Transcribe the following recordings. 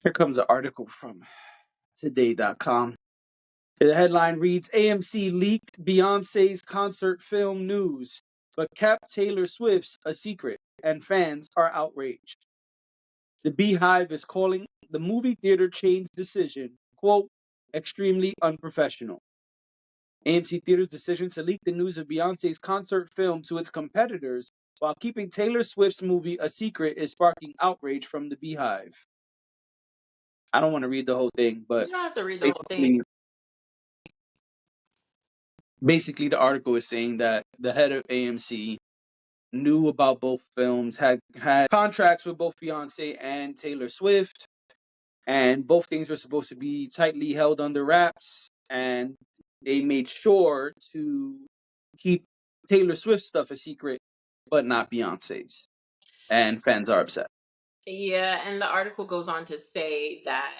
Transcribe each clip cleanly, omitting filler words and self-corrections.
Here comes an article from today.com. The headline reads AMC leaked Beyonce's concert film news, but kept Taylor Swift's a secret, and fans are outraged. The Beehive is calling the movie theater chain's decision, quote, extremely unprofessional. AMC Theater's decision to leak the news of Beyonce's concert film to its competitors while keeping Taylor Swift's movie a secret is sparking outrage from the Beehive. I don't want to read the whole thing, but You don't have to read the whole thing. Basically the article is saying that the head of AMC knew about both films, had contracts with both Beyonce and Taylor Swift, and both things were supposed to be tightly held under wraps, and they made sure to keep Taylor Swift's stuff a secret, but not Beyonce's. And fans are upset. Yeah, and the article goes on to say that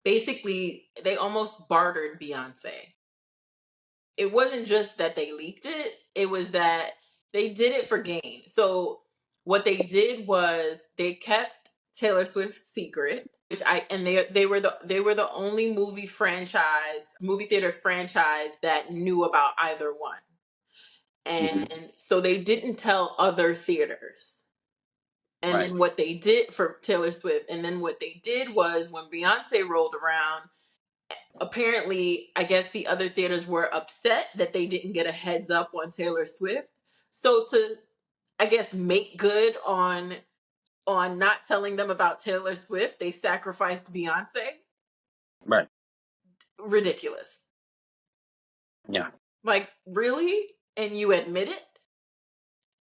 basically they almost bartered Beyonce. It wasn't just that they leaked it, it was that they did it for gain. So what they did was they kept Taylor Swift's secret, they were the only movie theater franchise that knew about either one. And so they didn't tell other theaters. And Right. then what they did for Taylor Swift, and then what they did was when Beyonce rolled around, apparently, I guess the other theaters were upset that they didn't get a heads up on Taylor Swift. So to, I guess, make good on not telling them about Taylor Swift, they sacrificed Beyonce. Right. Ridiculous. Yeah. Like, really? And you admit it?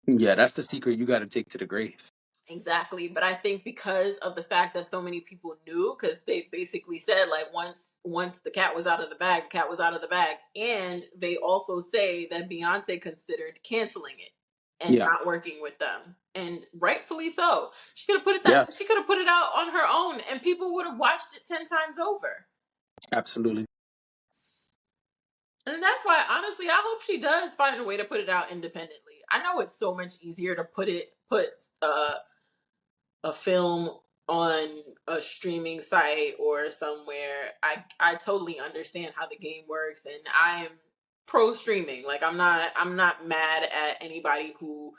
Yeah, that's the secret you got to take to the grave. Exactly. But I think because of the fact that so many people knew, because they basically said, like, once the cat was out of the bag, the cat was out of the bag. And they also say that Beyonce considered canceling it and not working with them. And rightfully so. She could have put it out on her own and people would have watched it 10 times over. Absolutely. And that's why, honestly, I hope she does find a way to put it out independently. I know it's so much easier to put a film on a streaming site or somewhere. I totally understand how the game works, and I am pro streaming. Like, I'm not mad at anybody who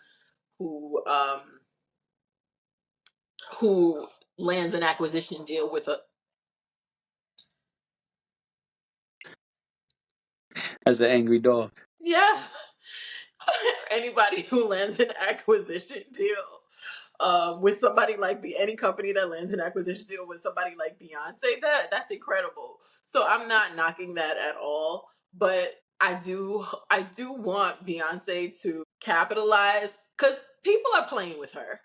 lands an acquisition deal with a As an angry dog. yeah. Anybody who lands an acquisition deal with somebody like any company that lands an acquisition deal with somebody like Beyonce, that's incredible. So I'm not knocking that at all, but I do want Beyonce to capitalize, because people are playing with her.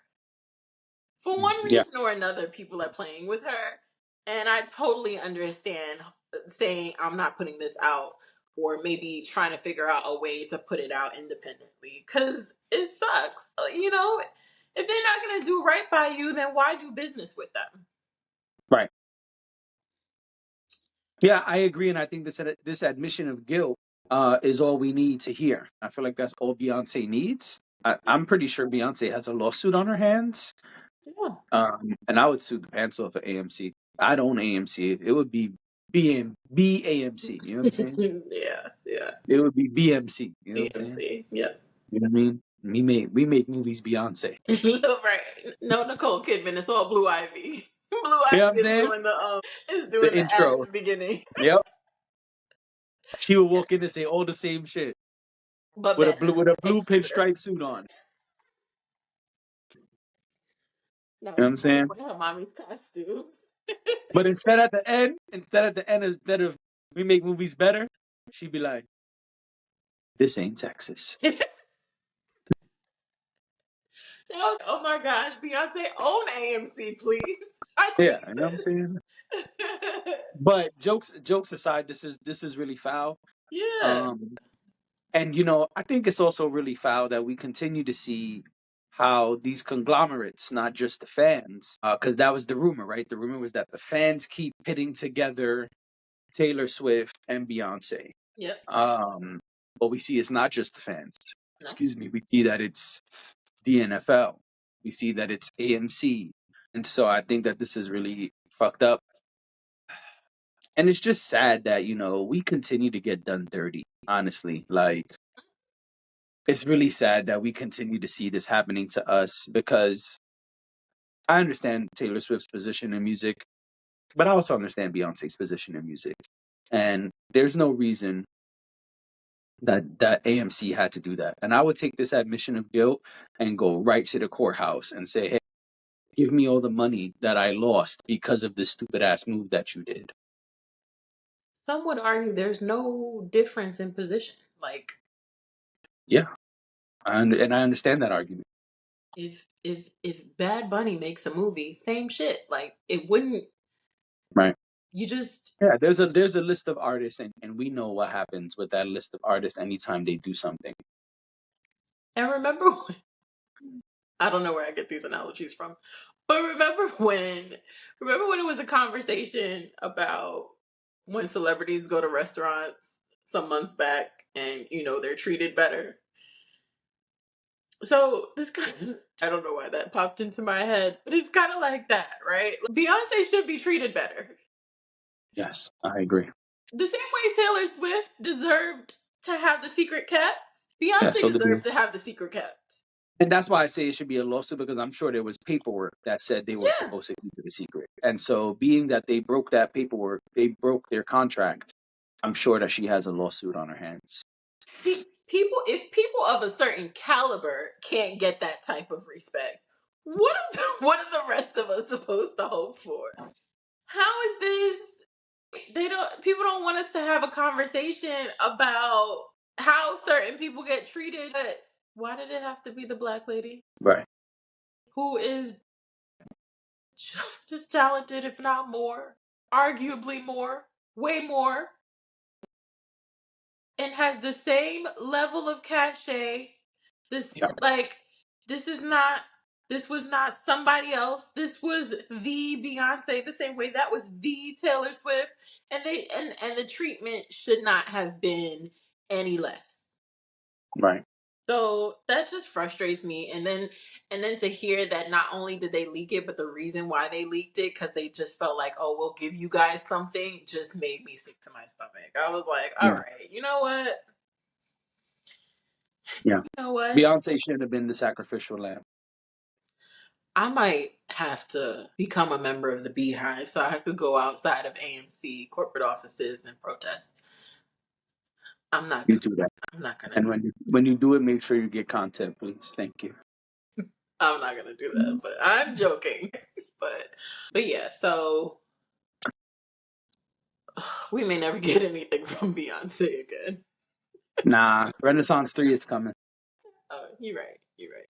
For one reason or another, people are playing with her, and I totally understand saying I'm not putting this out, or maybe trying to figure out a way to put it out independently, because it sucks. You know, if they're not going to do right by you, then why do business with them? Right. Yeah, I agree, and I think this admission of guilt is all we need to hear. I feel like that's all Beyonce needs. I'm pretty sure Beyonce has a lawsuit on her hands. Yeah. And I would sue the pants off of AMC. I'd own AMC. It would be BAMC. You know what I'm saying? Yeah. It would be BMC. You know what I'm saying? BMC. Yep. You know what I mean? We make movies Beyonce. Right. No Nicole Kidman. It's all Blue Ivy. Blue You know what Ivy I'm saying? is doing the ad intro. at the beginning. Yep. She would walk in and say all the same shit, but with a better. blue pinstripe suit on. No, You know what I'm saying? one of her mommy's costumes. But instead at the end, instead of we make movies better, she'd be like, "This ain't Texas." Oh my gosh, Beyonce, own AMC, please. Yeah, you know what I'm saying? But jokes aside, this is really foul. Yeah. And I think it's also really foul that we continue to see how these conglomerates, not just the fans, because that was the rumor, right? The rumor was that the fans keep pitting together Taylor Swift and Beyonce. Yep. What we see is not just the fans. No. Excuse me. We see that it's the NFL. We see that it's AMC. And so I think that this is really fucked up. And it's just sad that, we continue to get done dirty, honestly. Like, it's really sad that we continue to see this happening to us because I understand Taylor Swift's position in music, but I also understand Beyonce's position in music. And there's no reason that AMC had to do that. And I would take this admission of guilt and go right to the courthouse and say, hey, give me all the money that I lost because of this stupid ass move that you did. Some would argue there's no difference in position. Like, Yeah. And I understand that argument. if Bad Bunny makes a movie, same shit. Like, it wouldn't. Right. You just. Yeah, there's a list of artists, and we know what happens with that list of artists anytime they do something. And remember when, I don't know where I get these analogies from, but remember when it was a conversation about when celebrities go to restaurants some months back and they're treated better. So this kind of, I don't know why that popped into my head, but it's kind of like that, right? Beyonce should be treated better. Yes, I agree. The same way Taylor Swift deserved to have the secret kept, Yeah, Beyonce so deserved to have the secret kept. and that's why I say it should be a lawsuit, because I'm sure there was paperwork that said they were Yeah. supposed to keep it a secret. And so, being that they broke that paperwork, they broke their contract, I'm sure that she has a lawsuit on her hands. If people of a certain caliber can't get that type of respect, what are the rest of us supposed to hope for? How is this? People don't want us to have a conversation about how certain people get treated. But why did it have to be the black lady Right. who is just as talented, if not more, arguably more, way more, and has the same level of cachet? This Yeah. like this is not this was not somebody else. This was the Beyonce, the same way that was the Taylor Swift, and the treatment should not have been any less. Right. So that just frustrates me. And then to hear that not only did they leak it, but the reason why they leaked it because they just felt like, oh, we'll give you guys something, just made me sick to my stomach. I was like, all Yeah. right, you know what? Yeah. You know what? Beyonce should have been the sacrificial lamb. I might have to become a member of the Beehive so I could go outside of AMC corporate offices and protest. I'm not You gonna. do that. I'm not gonna. And when you do it, make sure you get content, please. Thank you. I'm not gonna do that. But I'm joking. But yeah. So we may never get anything from Beyonce again. Nah, Renaissance 3 is coming. You're right. You're right.